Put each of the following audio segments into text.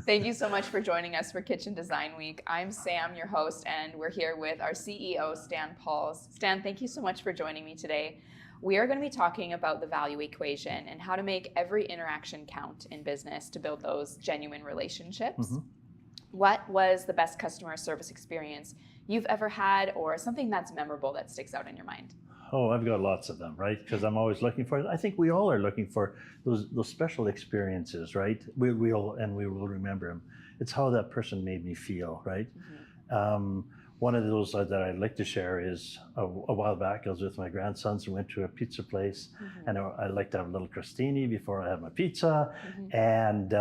Thank you so much for joining us for Kitchen Design Week. I'm Sam, your host, and we're here with our CEO, Stan Pauls. Stan, thank you so much for joining me today. We are going to be talking about the value equation and how to make every interaction count in business to build those genuine relationships. What was the best customer service experience you've ever had, or something that's memorable that sticks out in your mind? Oh, I've got lots of them, right? Because I'm always looking for it. I think we all are looking for those special experiences, right? We will remember them. It's how that person made me feel, right? One of those that I'd like to share is a while back. I was with my grandsons and went to a pizza place, and I like to have a little crostini before I have my pizza, and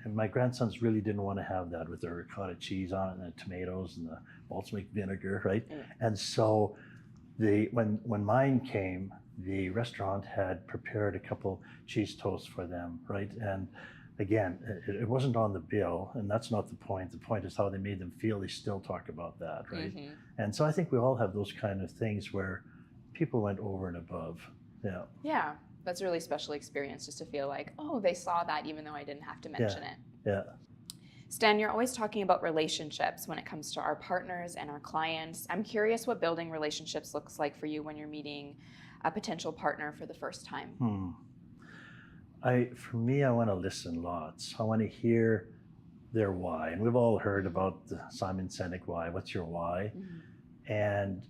my grandsons really didn't want to have that with the ricotta cheese on it and the tomatoes and the balsamic vinegar, right? And so when mine came, the restaurant had prepared a couple cheese toasts for them, right? And again, it wasn't on the bill, and that's not the point. The point is how they made them feel. They still talk about that, right? And so I think we all have those kind of things where people went over and above. Yeah. Yeah, that's a really special experience, just to feel like, oh, they saw that even though I didn't have to mention it. Yeah. Stan, you're always talking about relationships when it comes to our partners and our clients. I'm curious what building relationships looks like for you when you're meeting a potential partner for the first time. For me, I want to listen lots. I want to hear their why. And we've all heard about the Simon Sinek why. What's your why? And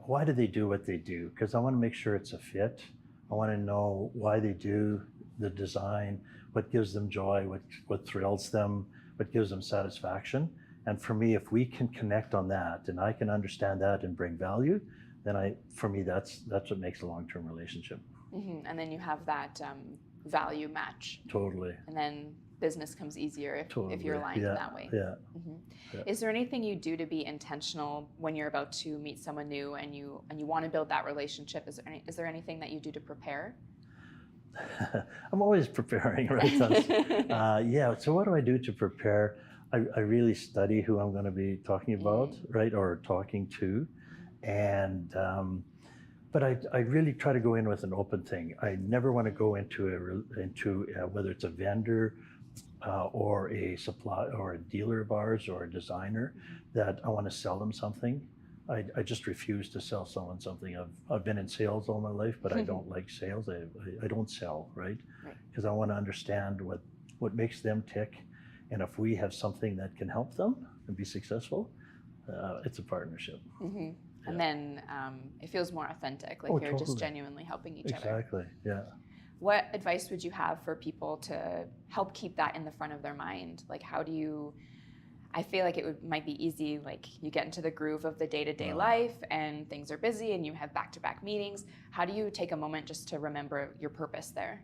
why do they do what they do? Because I want to make sure it's a fit. I want to know why they do the design, what gives them joy, what thrills them, what gives them satisfaction. And for me, if we can connect on that and I can understand that and bring value, then for me, that's what makes a long-term relationship. And then you have that value match. Totally. And then business comes easier if you're aligned in that way. Yeah. Is there anything you do to be intentional when you're about to meet someone new and you want to build that relationship? Is there anything that you do to prepare? I'm always preparing, right? So what do I do to prepare? I really study who I'm going to be talking about, right, or talking to, and but I really try to go in with an open thing. I never want to go into whether it's a vendor or a supply or a dealer of ours or a designer that I want to sell them something. I just refuse to sell someone something. I've been in sales all my life, but I don't like sales. I don't sell, right? Because I want to understand what makes them tick, and if we have something that can help them and be successful, it's a partnership. And then it feels more authentic, like you're just genuinely helping each other. Exactly, yeah. What advice would you have for people to help keep that in the front of their mind? Like, how do you... I feel like might be easy, like you get into the groove of the day-to-day life and things are busy and you have back-to-back meetings. How do you take a moment just to remember your purpose there?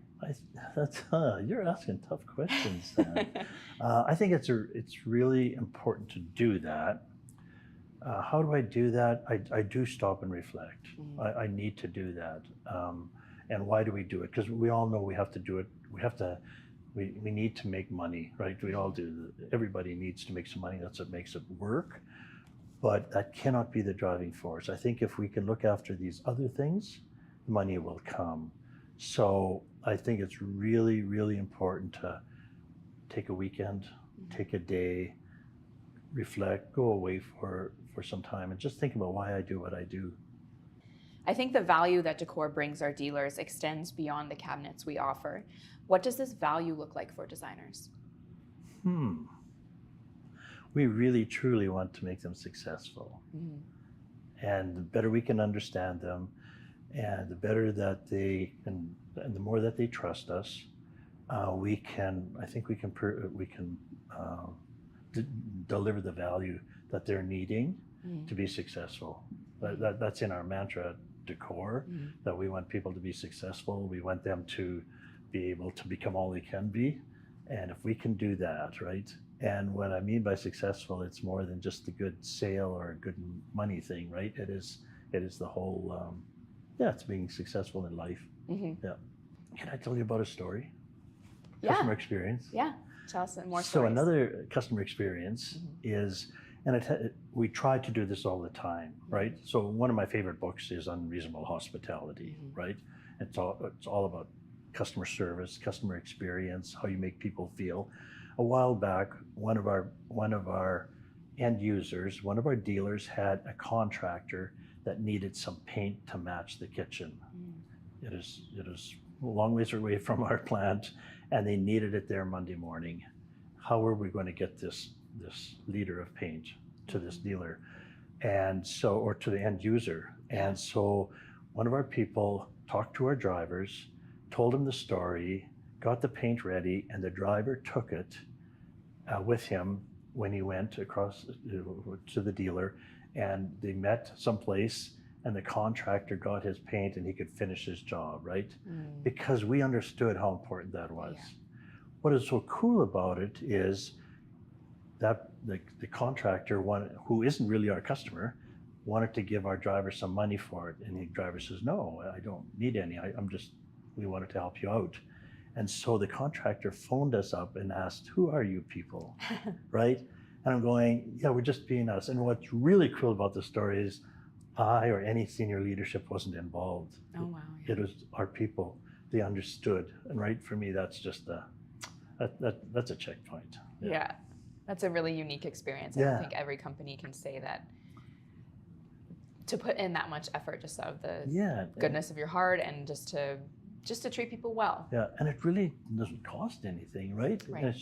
You're asking tough questions, Sam. I think it's really important to do that. How do I do that? I do stop and reflect. I need to do that. And why do we do it? Because we all know we have to do it. We need to make money, right? We all do. Everybody needs to make some money. That's what makes it work. But that cannot be the driving force. I think if we can look after these other things, money will come. So I think it's really, really important to take a weekend, take a day, reflect, go away for some time and just think about why I do what I do. I think the value that Decor brings our dealers extends beyond the cabinets we offer. What does this value look like for designers? We really, truly want to make them successful. And the better we can understand them, and the better that they can, and the more that they trust us, we can deliver the value that they're needing to be successful. That's in our mantra, Decor, that we want people to be successful. We want them to be able to become all they can be. And if we can do that, right? And what I mean by successful, it's more than just a good sale or a good money thing, right? It is the whole, it's being successful in life. Yeah. Can I tell you about a story? Customer experience? Yeah, tell us more stories. So another customer experience is, and we try to do this all the time, right? So one of my favorite books is Unreasonable Hospitality, right? It's all about customer service, customer experience, how you make people feel. A while back, one of our end users, one of our dealers had a contractor that needed some paint to match the kitchen. It is a long ways away from our plant, and they needed it there Monday morning. How are we going to get this liter of paint to this dealer, and so, or to the end user? And so one of our people talked to our drivers, told them the story, got the paint ready, and the driver took it with him when he went across to the dealer, and they met someplace, and the contractor got his paint and he could finish his job, right? Because we understood how important that was. What is so cool about it is that the contractor, who isn't really our customer, wanted to give our driver some money for it, and the driver says, no, I don't need any, we wanted to help you out. And so the contractor phoned us up and asked, who are you people, right? And I'm going, yeah, we're just being us. And what's really cool about the story is I or any senior leadership wasn't involved. Oh, wow. It was our people. They understood. And right, for me, that's just that's a checkpoint. Yeah. That's a really unique experience. I don't think every company can say that, to put in that much effort just out of the goodness of your heart, and just to treat people well. Yeah, and it really doesn't cost anything, right? And it's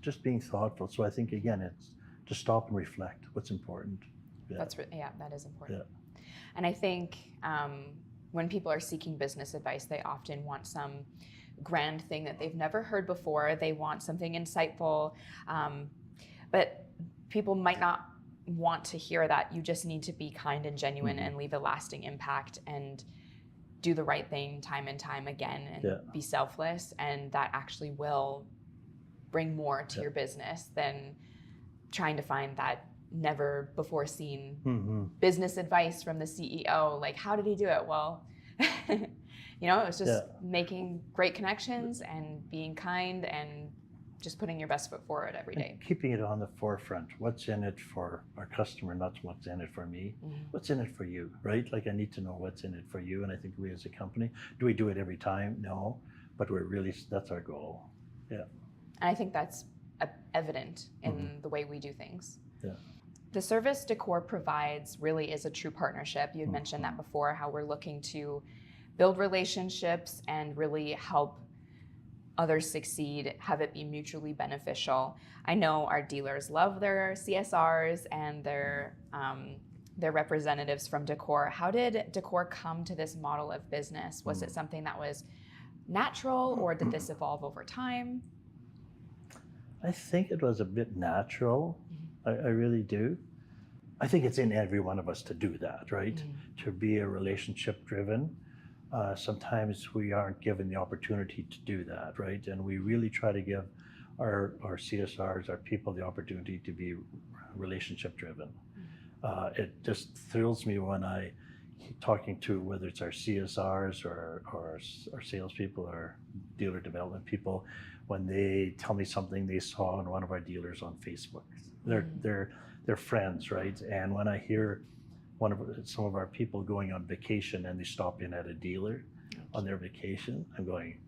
just being thoughtful. So I think, again, it's to stop and reflect what's important. That is important. And I think when people are seeking business advice, they often want some grand thing that they've never heard before. They want something insightful, but people might not want to hear that. You just need to be kind and genuine and leave a lasting impact, and do the right thing time and time again, and be selfless, and that actually will bring more to your business than trying to find that never before seen business advice from the CEO. Like, how did he do it? Well, it was just making great connections and being kind and just putting your best foot forward every day. And keeping it on the forefront. What's in it for our customer, not what's in it for me. What's in it for you, right? Like, I need to know what's in it for you. And I think we as a company, do we do it every time? No, but that's our goal. Yeah. And I think that's evident in the way we do things. Yeah. The service Decor provides really is a true partnership. You had mentioned that before, how we're looking to build relationships and really help others succeed, have it be mutually beneficial. I know our dealers love their CSRs and their representatives from Decor. How did Decor come to this model of business? Was it something that was natural, or did this evolve over time? I think it was a bit natural. I really do. I think it's in every one of us to do that, right? To be a relationship driven. Sometimes we aren't given the opportunity to do that, right? And we really try to give our CSRs, our people, the opportunity to be relationship driven. It just thrills me when I keep talking to, whether it's our CSRs or our salespeople or dealer development people, when they tell me something they saw on one of our dealers on Facebook. They're friends, right? And when I hear some of our people going on vacation and they stop in at a dealer on their vacation, I'm going,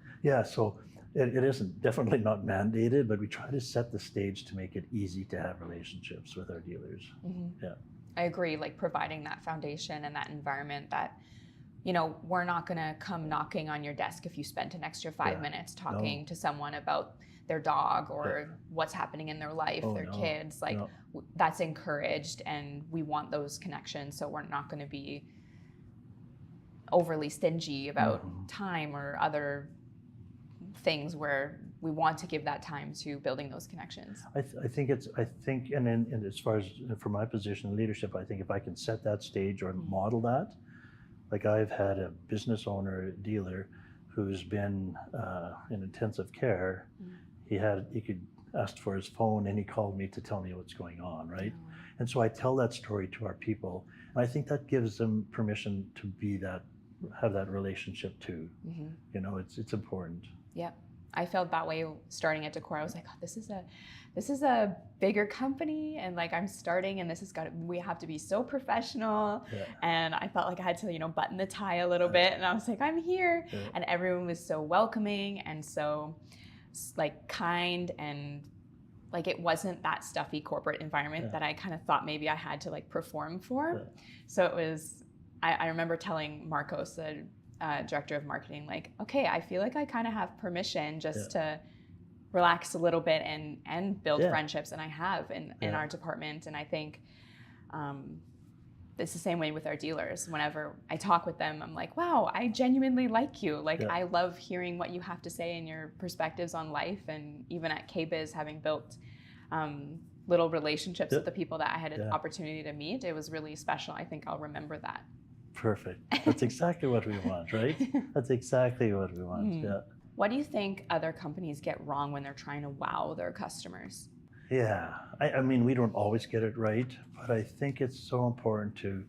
so it isn't definitely not mandated, but we try to set the stage to make it easy to have relationships with our dealers. Yeah. I agree, like providing that foundation and that environment that, we're not gonna come knocking on your desk if you spent an extra 5 minutes talking to someone about their dog or what's happening in their life, kids. Like, that's encouraged, and we want those connections. So we're not going to be overly stingy about time or other things, where we want to give that time to building those connections. I think, and as far as for my position in leadership, I think if I can set that stage or model that, like, I've had a business owner, dealer, who's been in intensive care. He could ask for his phone, and he called me to tell me what's going on, right? And so I tell that story to our people, and I think that gives them permission to have that relationship too. It's important. Yeah, I felt that way starting at Decor. I was like, oh, this is a bigger company, and like I'm starting, and we have to be so professional. Yeah. And I felt like I had to, button the tie a little bit. And I was like, I'm here. Yeah. And everyone was so welcoming and so like kind, and like it wasn't that stuffy corporate environment that I kind of thought maybe I had to like perform for. Yeah. So it was, I remember telling Marcos, the director of marketing, like, okay, I feel like I kind of have permission just to relax a little bit and build friendships, and I have in our department. And I think it's the same way with our dealers. Whenever I talk with them, I'm like, wow, I genuinely like you. Like, I love hearing what you have to say and your perspectives on life. And even at KBiz, having built little relationships with the people that I had an opportunity to meet, it was really special. I think I'll remember that. Perfect. That's exactly what we want, right? That's exactly what we want. Yeah. What do you think other companies get wrong when they're trying to wow their customers? Yeah, I mean, we don't always get it right, but I think it's so important to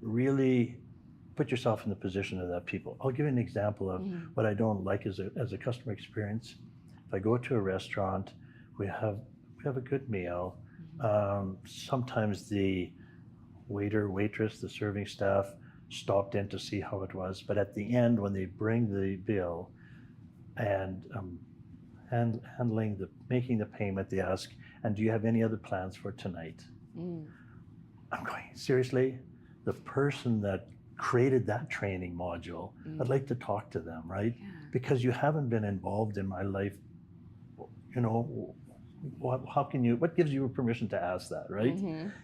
really put yourself in the position of that people. I'll give you an example of what I don't like as a customer experience. If I go to a restaurant, we have a good meal. Sometimes the waiter, waitress, the serving staff stopped in to see how it was, but at the end, when they bring the bill and making the payment, they ask, and do you have any other plans for tonight? I'm going, seriously? The person that created that training module, I'd like to talk to them, right? Yeah. Because you haven't been involved in my life, what gives you permission to ask that, right?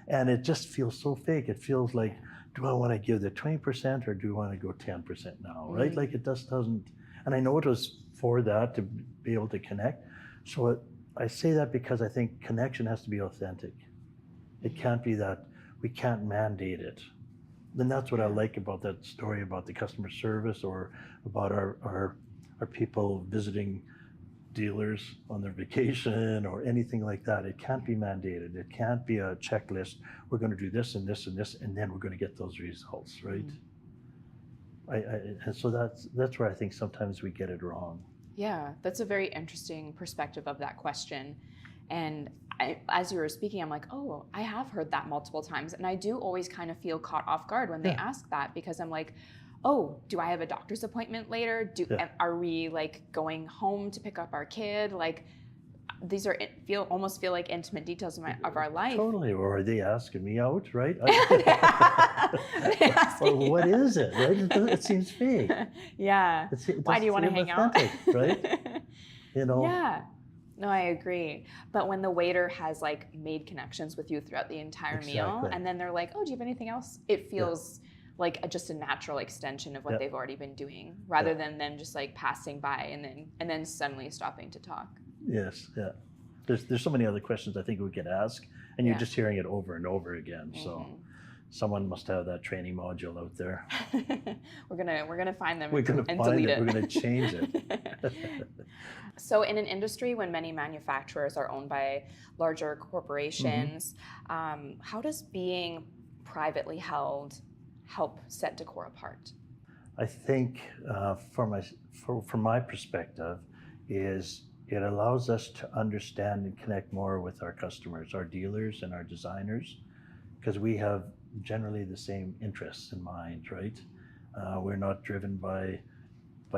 And it just feels so fake. It feels like, do I want to give the 20% or do I want to go 10% now, right? Like it just doesn't, and I know it was for that to be able to connect. So I say that because I think connection has to be authentic. It can't be that we can't mandate it. Then that's what I like about that story about the customer service or about our people visiting dealers on their vacation or anything like that. It can't be mandated. It can't be a checklist. We're going to do this and this and this, and then we're going to get those results, right? And so that's where I think sometimes we get it wrong. Yeah, that's a very interesting perspective of that question. And as you were speaking, I'm like, oh, I have heard that multiple times. And I do always kind of feel caught off guard when they ask that, because I'm like, oh, do I have a doctor's appointment later? Are we like going home to pick up our kid? Like, these almost feel like intimate details of our life. Totally. Or are they asking me out, right? Or what is it, right? It seems fake. Yeah. Why do you want to hang out? Right? Yeah. No, I agree. But when the waiter has like made connections with you throughout the entire meal, and then they're like, oh, do you have anything else? It feels like just a natural extension of what they've already been doing, rather than them just like passing by and then suddenly stopping to talk. Yes, yeah. There's so many other questions I think we could ask, and you're just hearing it over and over again. So someone must have that training module out there. We're gonna find them. We're gonna delete it. We're gonna change it. So in an industry when many manufacturers are owned by larger corporations, how does being privately held help set Decor apart? I think from my perspective is it allows us to understand and connect more with our customers, our dealers and our designers, because we have generally the same interests in mind, right? We're not driven by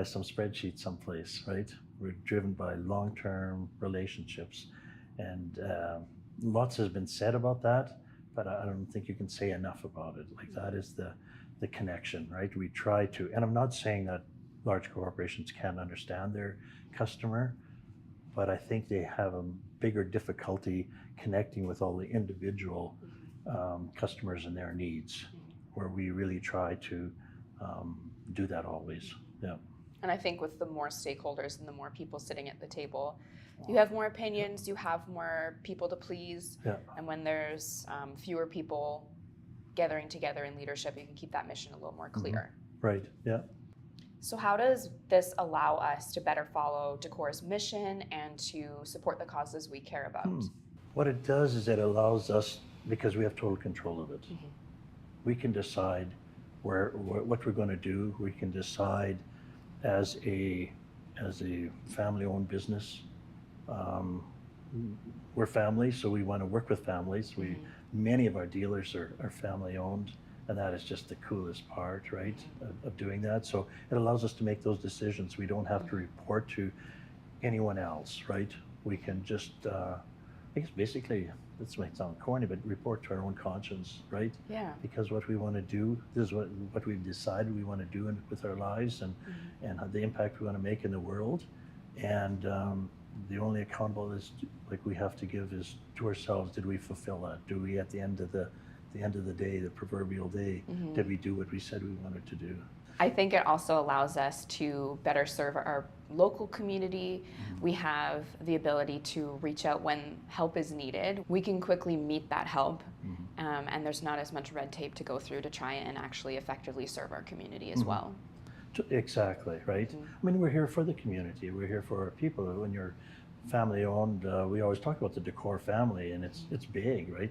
some spreadsheet someplace, right? We're driven by long-term relationships. And lots has been said about that, but I don't think you can say enough about it. Like, that is the connection, right? We try to, and I'm not saying that large corporations can't understand their customer, but I think they have a bigger difficulty connecting with all the individual customers and their needs, where we really try to do that always. Yeah. And I think with the more stakeholders and the more people sitting at the table, you have more opinions, you have more people to please. Yeah. And when there's fewer people gathering together in leadership, you can keep that mission a little more clear. Right, yeah. So how does this allow us to better follow Decor's mission and to support the causes we care about? What it does is it allows us, because we have total control of it, we can decide what we're going to do. We can decide as a as a family-owned business. Um, we're family, so we want to work with families. Many of our dealers are family-owned, and that is just the coolest part, right, of doing that. So it allows us to make those decisions. We don't have to report to anyone else, right? We can just, I guess basically, this might sound corny, but report to our own conscience, right? Yeah. Because what we want to do, this is what we've decided we want to do with our lives, and the impact we want to make in the world. And the only accountable is like we have to give is to ourselves. Did we fulfill that? Do we, at the end of the day, the proverbial day, did we do what we said we wanted to do? I think it also allows us to better serve our local community. We have the ability to reach out when help is needed. We can quickly meet that help, and there's not as much red tape to go through to try and actually effectively serve our community as well. Exactly, right? I mean, we're here for the community. We're here for our people. When you're family owned, we always talk about the Decor family, and it's big, right?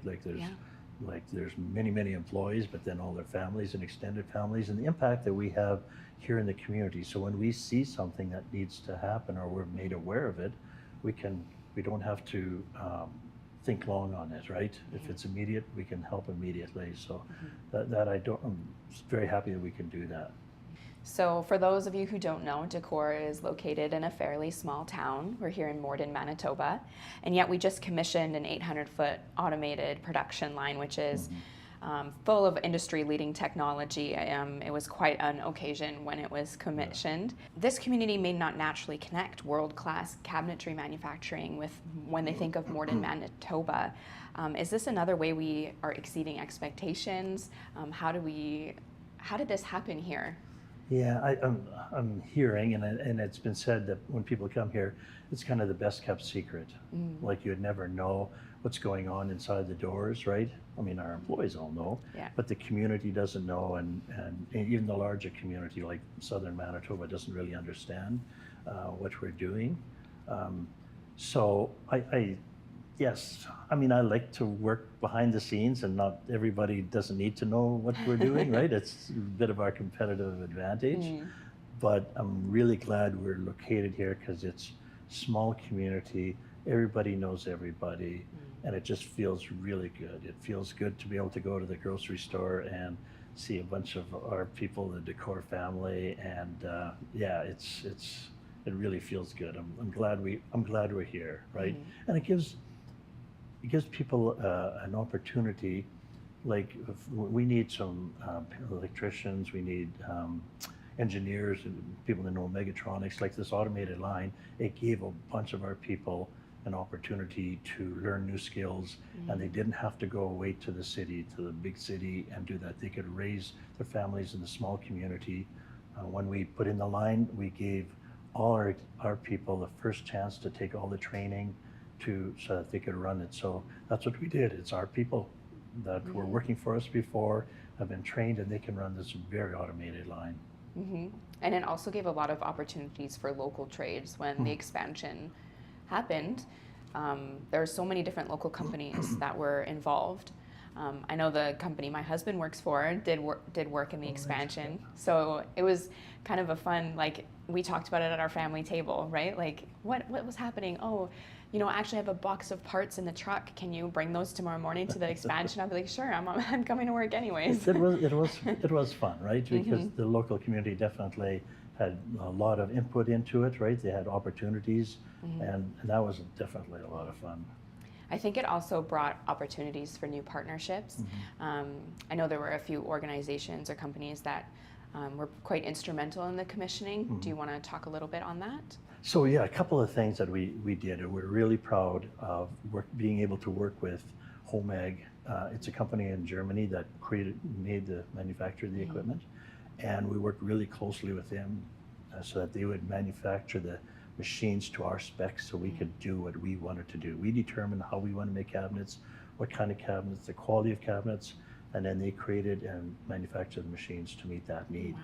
There's many employees, but then all their families and extended families, and the impact that we have here in the community. So when we see something that needs to happen, or we're made aware of it, we don't have to think long on it, right? If it's immediate, we can help immediately. So I'm very happy that we can do that. So for those of you who don't know, Decor is located in a fairly small town. We're here in Morden, Manitoba, and yet we just commissioned an 800-foot automated production line, which is full of industry-leading technology. It was quite an occasion when it was commissioned. This community may not naturally connect world-class cabinetry manufacturing with when they think of Morden, Manitoba. Is this another way we are exceeding expectations? How did this happen here? Yeah, I'm hearing, and it's been said that when people come here, it's kind of the best kept secret. Like you'd never know what's going on inside the doors, right? I mean, our employees all know, but the community doesn't know, and even the larger community like Southern Manitoba doesn't really understand what we're doing. So yes, I mean, I like to work behind the scenes, and not everybody doesn't need to know what we're doing, right? It's a bit of our competitive advantage. But I'm really glad we're located here because it's small community. Everybody knows everybody, and it just feels really good. It feels good to be able to go to the grocery store and see a bunch of our people, the Decor family, and it really feels good. I'm glad we're here, right? And it gives people an opportunity. Like if we need some electricians, we need engineers and people that know mechatronics. Like this automated line, it gave a bunch of our people an opportunity to learn new skills, and they didn't have to go away to the big city and do that. They could raise their families in the small community. When we put in the line, we gave all our people the first chance to take all the training so that they could run it. So that's what we did. It's our people that were working for us before have been trained, and they can run this very automated line. And it also gave a lot of opportunities for local trades when the expansion happened. There are so many different local companies that were involved. I know the company my husband works for did work in the expansion. So it was kind of a fun, like we talked about it at our family table, right? Like what was happening? Oh, I actually have a box of parts in the truck. Can you bring those tomorrow morning to the expansion? I'd be like, sure, I'm coming to work anyways. It was fun, right? Because the local community definitely had a lot of input into it, right? They had opportunities, and that was definitely a lot of fun. I think it also brought opportunities for new partnerships. I know there were a few organizations or companies that were quite instrumental in the commissioning. Do you want to talk a little bit on that? So yeah, a couple of things that we did, and we're really proud of being able to work with Homag. It's a company in Germany that manufactured the equipment, and we worked really closely with them so that they would manufacture the machines to our specs so we could do what we wanted to do. We determined how we want to make cabinets, what kind of cabinets, the quality of cabinets, and then they created and manufactured the machines to meet that need.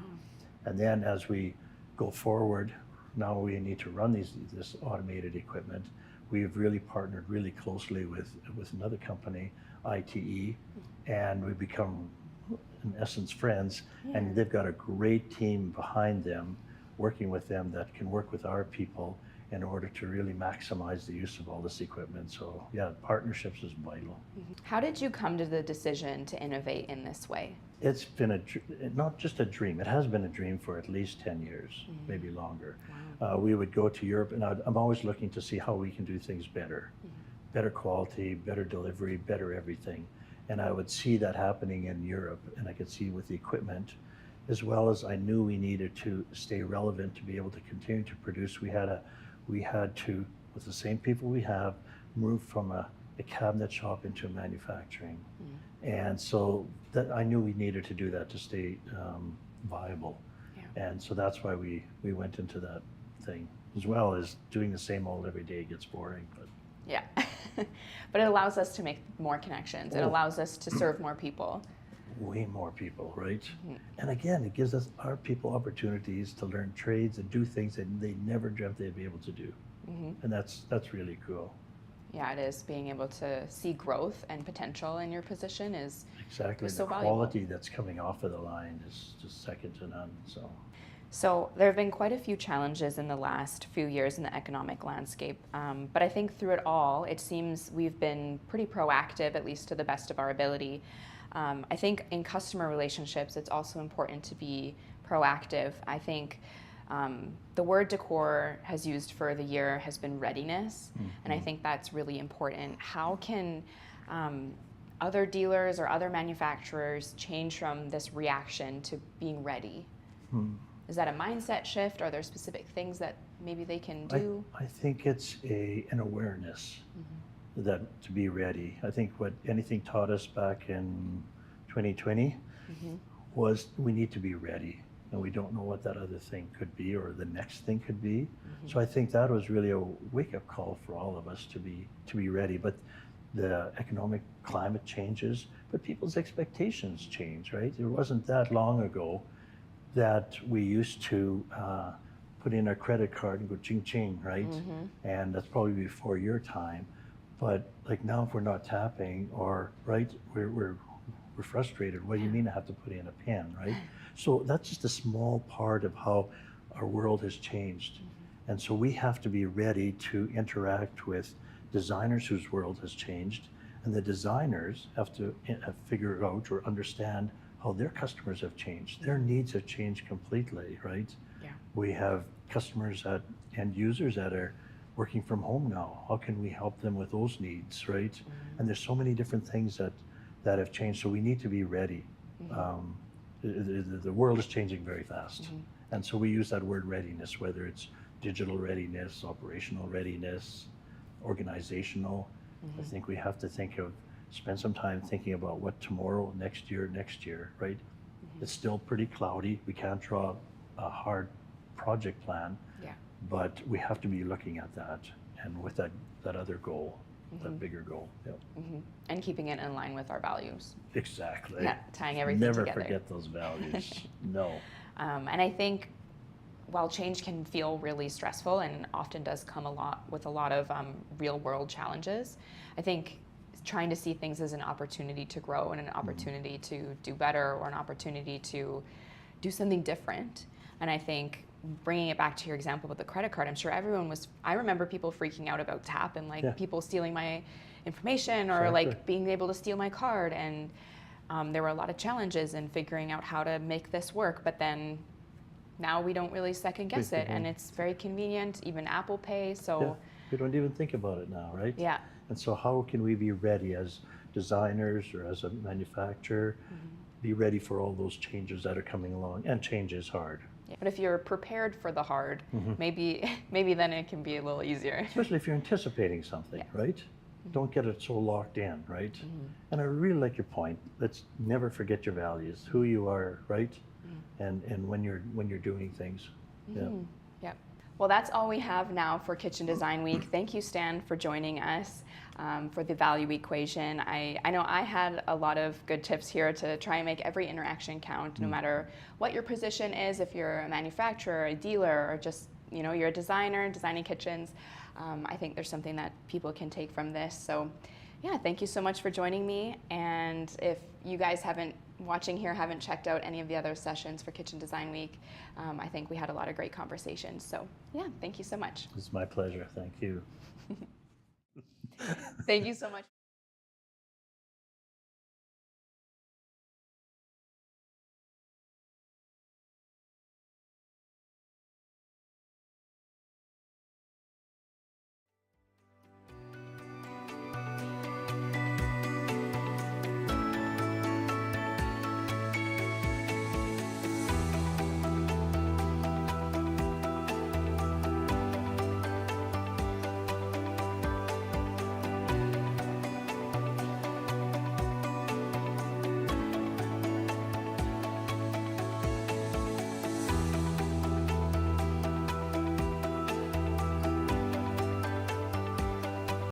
And then as we go forward, now we need to run this automated equipment. We've really partnered really closely with another company, ITE, and we've become, in essence, friends. And they've got a great team behind them working with them that can work with our people in order to really maximize the use of all this equipment. So yeah, partnerships is vital. How did you come to the decision to innovate in this way? It's been not just a dream, it has been a dream for at least 10 years, maybe longer. Wow. We would go to Europe, and I'm always looking to see how we can do things better. Better quality, better delivery, better everything. And I would see that happening in Europe, and I could see with the equipment, as well as I knew we needed to stay relevant to be able to continue to produce. We had to, with the same people we have, move from a cabinet shop into manufacturing. And so that I knew we needed to do that to stay viable. Yeah. And so that's why we went into that thing, as well as doing the same old every day gets boring. But yeah, but it allows us to make more connections. It allows us to serve more people. Way more people, right? And again, it gives our people opportunities to learn trades and do things that they never dreamt they'd be able to do. And that's really cool. Yeah, it is. Being able to see growth and potential in your position is exactly so the valuable. Quality that's coming off of the line is just second to none. So there have been quite a few challenges in the last few years in the economic landscape, but I think through it all, it seems we've been pretty proactive, at least to the best of our ability. I think in customer relationships, it's also important to be proactive. I think the word Decor has used for the year has been readiness, and I think that's really important. How can other dealers or other manufacturers change from this reaction to being ready? Is that a mindset shift? Are there specific things that maybe they can do? I think it's an awareness that to be ready. I think what anything taught us back in 2020 was we need to be ready, and we don't know what that other thing could be or the next thing could be. So I think that was really a wake-up call for all of us to be ready. But the economic climate changes, but people's expectations change, right? It wasn't that long ago that we used to put in our credit card and go ching ching, right? And that's probably before your time. But like now, if we're not tapping, or right, we're frustrated. What do you mean I have to put in a PIN, right? So that's just a small part of how our world has changed. And so we have to be ready to interact with designers whose world has changed, and the designers have to figure out or understand how their customers have changed. Their needs have changed completely, right? Yeah. We have customers and users that are working from home now. How can we help them with those needs, right? And there's so many different things that have changed, so we need to be ready. The world is changing very fast. And so we use that word readiness, whether it's digital readiness, operational readiness, organizational. I think we have to spend some time thinking about what tomorrow, next year, right? It's still pretty cloudy. We can't draw a hard project plan, but we have to be looking at that, and with that other goal, that bigger goal. Yep. And keeping it in line with our values. Exactly. Yeah, tying everything Never together. forget those values. No. And I think while change can feel really stressful and often does come with a lot of real world challenges, I think trying to see things as an opportunity to grow and an opportunity to do better, or an opportunity to do something different. And I think bringing it back to your example with the credit card, I'm sure I remember people freaking out about TAP and people stealing my information, or being able to steal my card. And there were a lot of challenges in figuring out how to make this work. But then now we don't really second guess it, and it's very convenient, even Apple Pay. So we don't even think about it now, right? Yeah. And so how can we be ready as designers or as a manufacturer, be ready for all those changes that are coming along? And change is hard. Yeah. But if you're prepared for the hard, maybe then it can be a little easier. Especially if you're anticipating something, right? Don't get it so locked in, right? And I really like your point. Let's never forget your values, who you are, right? And when you're doing things. Yeah. Well, that's all we have now for Kitchen Design Week. Thank you, Stan, for joining us for the value equation. I know I had a lot of good tips here to try and make every interaction count, no matter what your position is, if you're a manufacturer, a dealer, or just you're a designer designing kitchens. I think there's something that people can take from this. So yeah, thank you so much for joining me. And if you guys haven't watching here haven't checked out any of the other sessions for Kitchen Design Week, I think we had a lot of great conversations. So yeah, thank you so much. It's my pleasure. Thank you. Thank you so much.